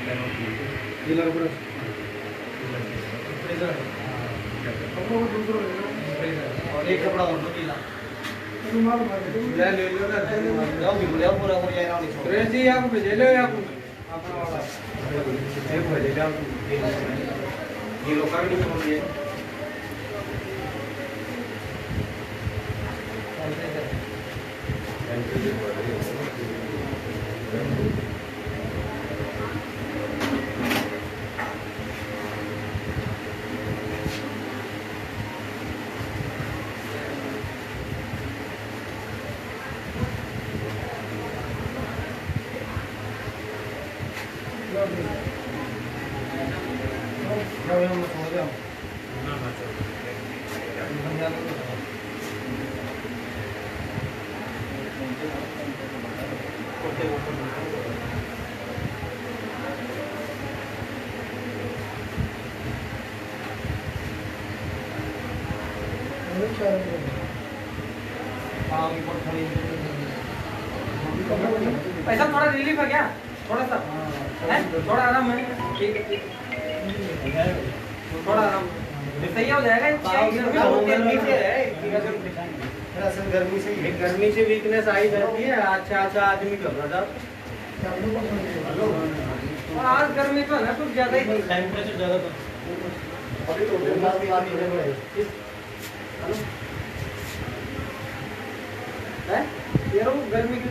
Dealer पर और एक कपड़ा और ढीला ले लो ना जाओ पूरा हो जाएगा नहीं सुरेश जी आप भेज लो आप अपना वाला ये भेज लो ये लोग का नहीं समझ ये ऐसा थोड़ा रिलीफ है क्या? थोड़ा सा है, थोड़ा आराम है। ठीक है, थोड़ा आराम सही हो जाएगा। गर्मी से वीकनेस आई जाती है। अच्छा आदमी घबरा जाओ। और आज गर्मी तो है ना कुछ ज्यादा ही टेम्परेचर ज्यादा तो है यार, वो गर्मी की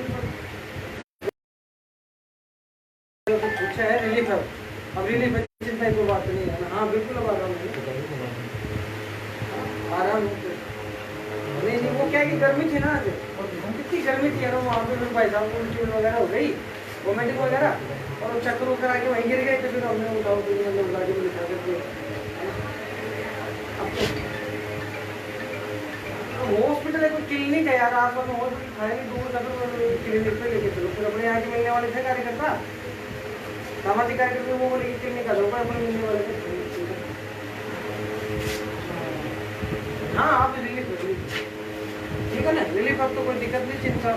पूछा है रिलीफ है। अब रिलीफ है, चिंता की बात नहीं है ना। हाँ बिल्कुल, अब आराम है, आराम नहीं नहीं। वो क्या है कि गर्मी थी ना आज, कितनी गर्मी थी यार। वहाँ पे फिर भाई साहब को उल्टी वगैरह हो गई, वोमिटिंग वगैरह, और चक्कर वक्कर आके वहीं गिर गए। तो फिर हमने उठाओ तो लोग गाड़ी में लिखा करके हॉस्पिटल है, कोई क्लिनिक है यार आसपास में। हॉस्पिटल था नहीं, दूर का तो क्लिनिक पे लेके चलो। फिर अपने यहाँ के मिलने वाले थे कार्यकर्ता, सामाजिक कार्यकर्ता, वो बोले कि क्लिनिक आ जाओ अपने मिलने वाले थे। हाँ आप रिलीफ ठीक है ना, रिलीफ अब तो कोई दिक्कत नहीं, चिंता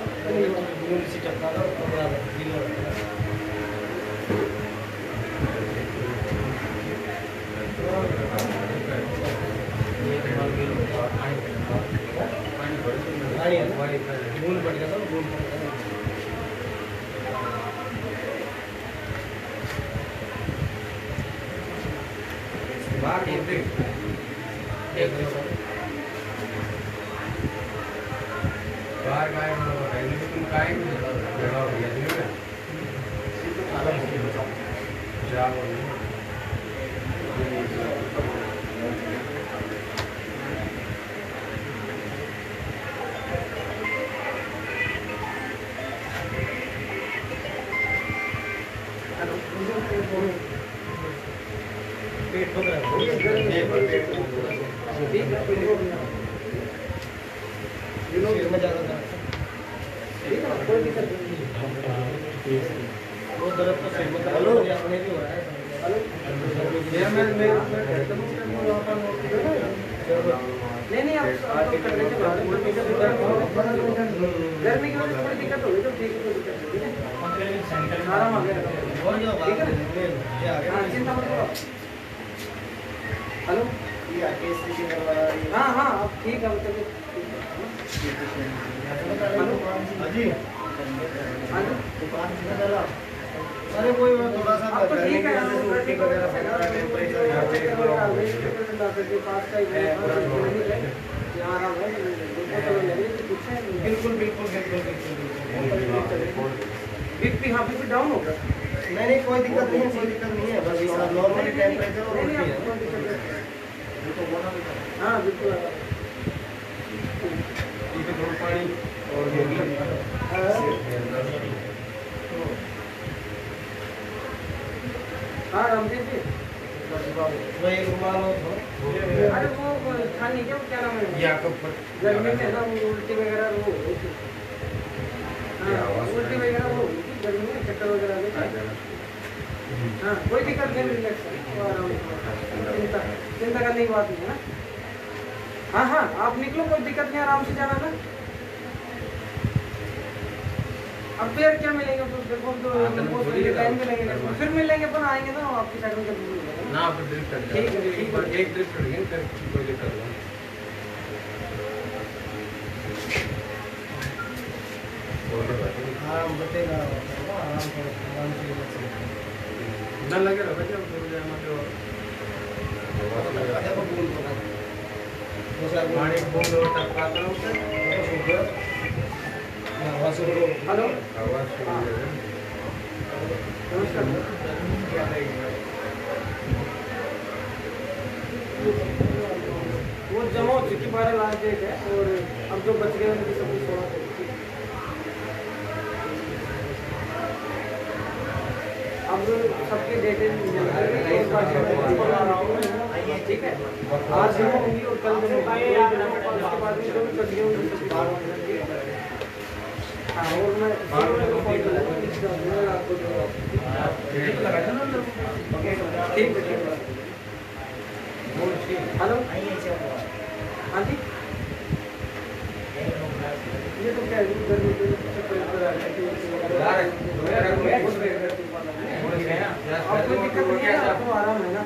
नहीं नहीं। आप गर्मी की वजह से थोड़ी दिक्कत होगी तो ठीक है, कोई दिक्कत नहीं है, आराम आ गया ठीक है। हाँ चिंता मत करो। हेलो हाँ हाँ आप ठीक है, अरे कोई थोड़ा सा अब तो ठीक है, बिल्कुल बिल्कुल बिल्कुल बीपी, हाँ बीपी डाउन होगा। नहीं कोई दिक्कत नहीं है, कोई दिक्कत नहीं है, बस नॉर्मली टेम्परेचर और हाँ बिल्कुल। पानी और हाँ रामदेव जी, वही रुमाल अरे वो था नहीं क्या, क्या नाम है, गर्मी में ना उल्टी वगैरह वो उल्टी वगैरह वो गर्मी में चक्कर वगैरह। हाँ कोई दिक्कत नहीं, रिलैक्स चिंता चिंता करने की बात नहीं है ना। हाँ हाँ आप निकलो, कोई दिक्कत नहीं, आराम से जाना ना। अब फिर क्या मिलेंगे तो देखो तो टाइम मिलेंगे फिर मिलेंगे अपन आएंगे ना आपकी साइड में जब मिलेंगे ना आप ड्रिफ्ट कर ठीक है ठीक है एक ड्रिफ्ट करेंगे फिर कोई दिक्कत नहीं आराम बतेगा आराम से ना लगे रहा बच्चा तो जाए मत पानी बूंद लो टपका करो हेलो आवाज नमस्कार वो जमा हो चुकी 12 लाख डेट है और अब जो बच गए उनकी सब 16 अब सबके डेटे ठीक है आज जमा होंगी और कल जमा होंगी उसके बाद में जो भी बच गए उनकी हाँ और मैं ठीक है हेलो हाँ जी ये तो क्या गर्मी आपको दिक्कत नहीं है आपको आराम है ना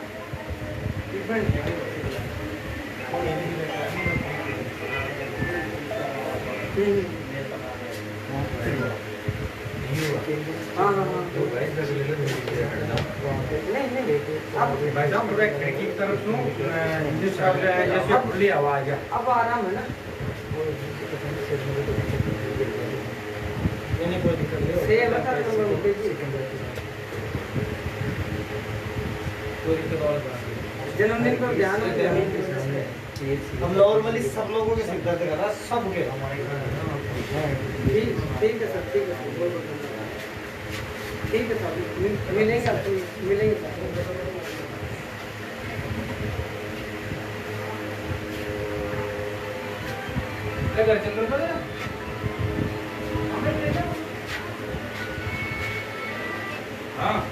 हाँ हाँ हाँ नहीं अब भाई साहब पूरा खिड़की की तरफ सुनो जैसे खुली आवाज है अब आराम है ना कोई दिक्कत नहीं सेम है सर नंबर कोई दिक्कत और जन्मदिन पर ध्यान हम नॉर्मली सब लोगों के सिद्धांत करा सबके ठीक है सर ठीक है ठीक है सर मिलेंगे मिलेंगे सर घर चंद्र पर हाँ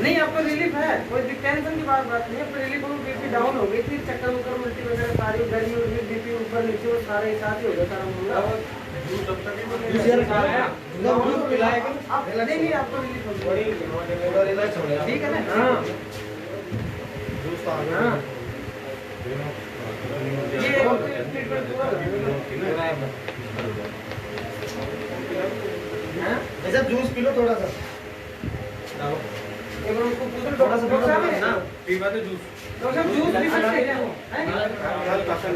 नहीं आपको रिलीफ है कोई टेंशन की बात नहीं है आपको रिलीफ होगी बीपी डाउन हो गई थी चक्कर वक्कर उल्टी वगैरह सारी गर्मी उर्मी बीपी ऊपर नीचे वो सारे एक साथ ही हो गया सारा मामला आप नहीं आपको रिलीफ होगी ठीक है ना हाँ ये ट्रीटमेंट ऐसा जूस पी लो थोड़ा सा थोड़ा सा ना पीवा तो जूस जूस भी सकते हैं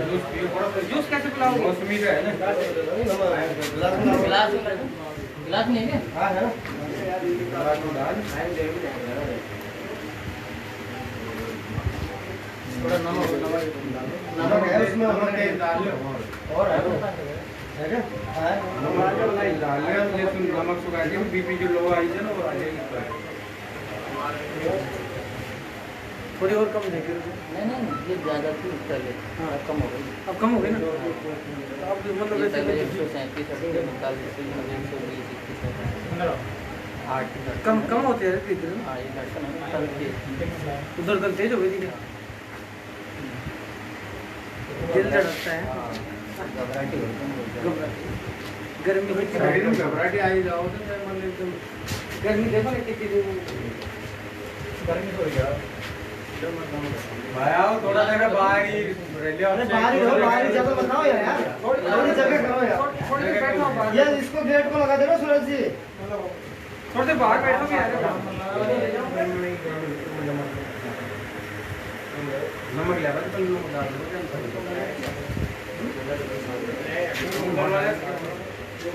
जूस पियो जूस कैसे पिलाओगे मौसमी का है ना गिलास गिलास नहीं है हाँ है थोड़ा नमक नमक है उसमें नमक डाल लो और है क्या है नमक सुखा के बीपी जो लो आई है ना वो आ जाएगी थोड़ी और कम देखिए नहीं ये ज़्यादा थी पहले हाँ कम हो गई अब कम हो गई ना तो अब मतलब ये ऐसे पहले 137 140 कम कम होते हैं धीरे धीरे हाँ ये धड़कन है चलती है उधर उधर तेज हो गई थी दिल धड़कता है घबराहट हो गर्मी घबराहट आई जाओ तो मतलब एकदम गर्मी देखो ना कितनी गर्मी हो गया भाई आओ थोड़ा सा बाहर ही रैली अरे बाहर ही जगह बनाओ यार थोड़ी जगह करो यार थोड़ी देर बैठो बाहर यार इसको गेट को लगा देना सूरज जी थोड़ी देर बाहर बैठो भी यार नमक ले बस पहले नमक डाल दो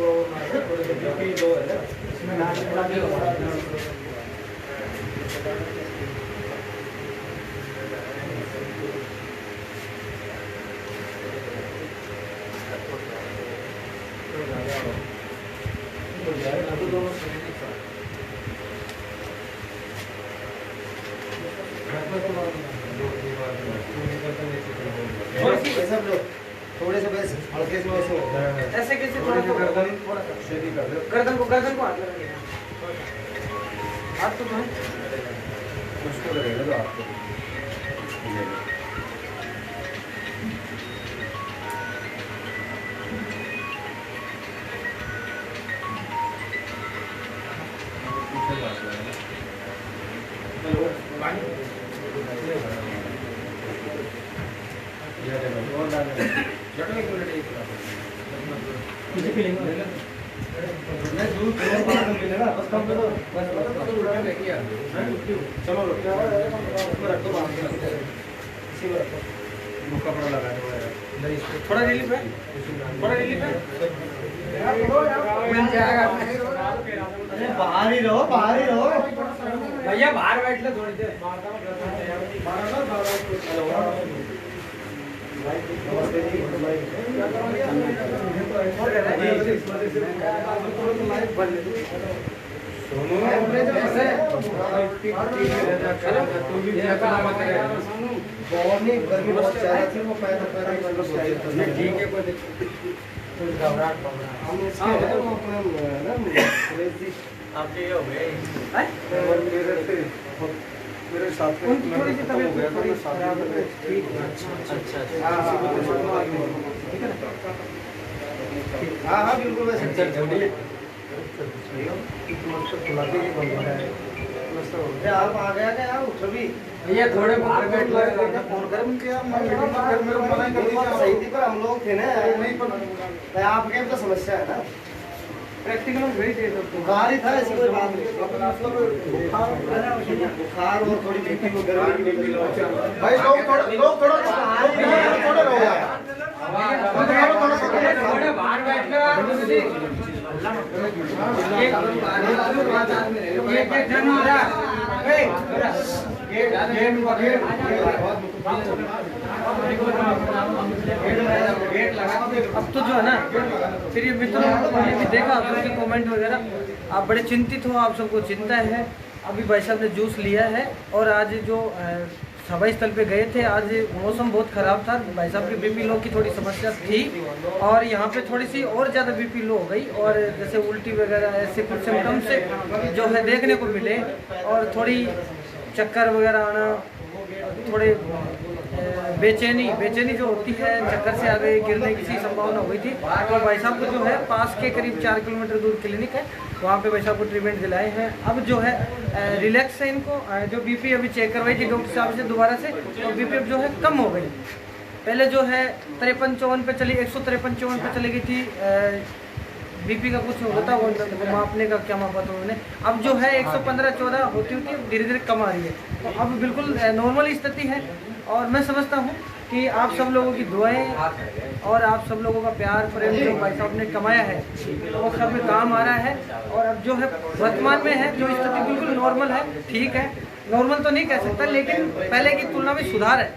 सब लोग थोड़े से बस हल्के से वैसे होता है। ऐसे कैसे थोड़ा तो गर्दन थोड़ा सा सीधी कर दो। गर्दन को हाथ लगाइए। हाथ तो जो है उसको लगेगा तो आपको कपड़ा लगा दो थोड़ा रिलीफ है, थोड़ा रिलीफ है। मिल जाएगा। अरे बाहर ही रहो, बाहर ही रहो। भैया बाहर बैठ ले थोड़ी देर। गर्मी बहुत ज्यादा थी, वो पैर ठीक है। आपके ये हो गए मेरे साथ में उनकी थोड़ी सी तबीयत थोड़ी खराब है। ठीक है। अच्छा ठीक है ना? हाँ हाँ बिल्कुल वैसे आप आ गया क्या यार सभी भैया थोड़े बाहर बैठ ले। फोन कर क्या सही थी पर हम लोग थे ना नहीं पर आपके भी तो समस्या है ना प्रैक्टिकल में भेज दे सबको। बुखार ही था ऐसी कोई बात नहीं बुखार और थोड़ी बीपी को गर्मी की भाई लोग थोड़ा रहो यार थोड़े बाहर बैठ लो आप किसी। एक जन हो रहा है। अब तो जो है ना फिर ये मित्रों ये भी देखा आपके कमेंट वगैरह, आप बड़े चिंतित हो, आप सबको चिंता है। अभी भाई साहब ने जूस लिया है और आज जो सभा स्थल पे गए थे, आज मौसम बहुत ख़राब था, भाई साहब की बीपी लो की थोड़ी समस्या थी और यहाँ पे थोड़ी सी और ज़्यादा बीपी लो हो गई और जैसे उल्टी वगैरह ऐसे कुछ सिम्टम्स जो है देखने को मिले और थोड़ी चक्कर वगैरह आना, थोड़े बेचैनी जो होती है, चक्कर से आगे गिरने की सी संभावना हुई थी। तो भाई साहब को जो है पास के करीब 4 किलोमीटर दूर क्लिनिक है, वहाँ पे भाई साहब को ट्रीटमेंट दिलाए हैं। अब जो है रिलैक्स है इनको, जो बीपी अभी चेक करवाई थी डॉक्टर साहब से दोबारा से, तो बीपी अब जो है कम हो गई। पहले जो है 53-54 पे चली, 153-54 पे चली गई थी। बीपी का कुछ होता वो मापने का क्या मापा था उन्होंने, अब जो है 115-14 होती धीरे धीरे कम आ रही है। तो अब बिल्कुल नॉर्मल स्थिति है और मैं समझता हूँ कि आप सब लोगों की दुआएं और आप सब लोगों का प्यार प्रेम जो भाई साहब ने कमाया है वो सब में काम आ रहा है। और अब जो है वर्तमान में है जो स्थिति बिल्कुल नॉर्मल है, ठीक है, नॉर्मल तो नहीं कह सकता लेकिन पहले की तुलना में सुधार है,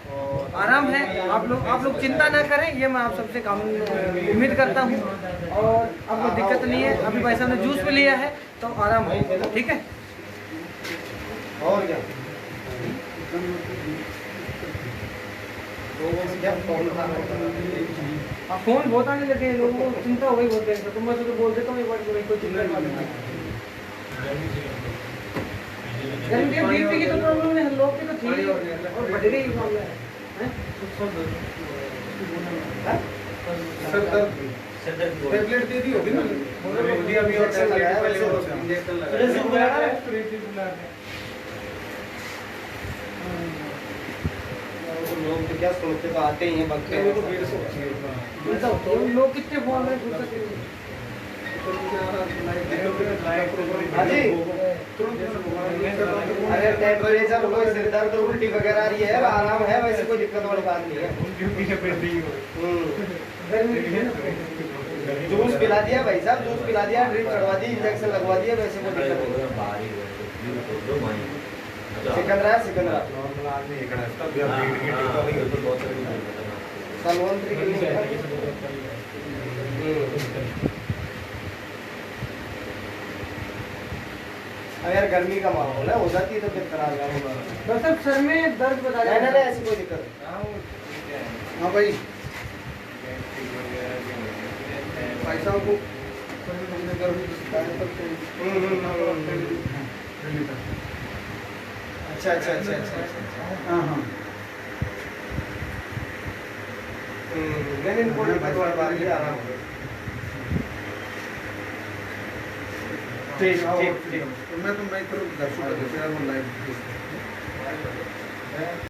आराम है। आप लोग चिंता ना करें, ये मैं आप सबसे काम उम्मीद करता हूँ और आपको दिक्कत नहीं है। अभी भाई साहब ने जूस भी लिया है तो आराम है, ठीक है। और क्या फोन बहुत आने लगे हैं, लोगों को चिंता हो गई बहुत है, तो मैं तो बोल देता हूँ एक बार कोई चिंता नहीं। बीपी की तो प्रॉब्लम है, लोग की तो थी और बढ़ गई मामला है। टेबलेट दे दी होगी ना, अभी और इंजेक्शन लगाया। लोग तो क्या सोचते तो आते ही हैं बगते हैं लोग कितने बोल रहे हैं अरे टेम्परेचर कोई सिर दर्द उल्टी वगैरह आ रही है, आराम है, वैसे कोई दिक्कत वाली बात नहीं है। जूस पिला दिया भाई साहब, जूस पिला दिया, ड्रिप चढ़वा दी, इंजेक्शन लगवा दिया, वैसे कोई दिक्कत नहीं। सिकंदरा सलवंतरी क्लिनिक अगर गर्मी का माहौल है हो जाती है तो फिर खराब होगा। डॉक्टर सर में दर्द बता रहे हैं? नहीं ऐसी कोई दिक्कत नहीं। हाँ भाई भाई साहब को हमने गर्मी शिकायत करते अच्छा अच्छा अच्छा अच्छा हाँ हाँ नहीं कोई बात नहीं आराम से ठीक ठीक ठीक मैं तो घर से लाइव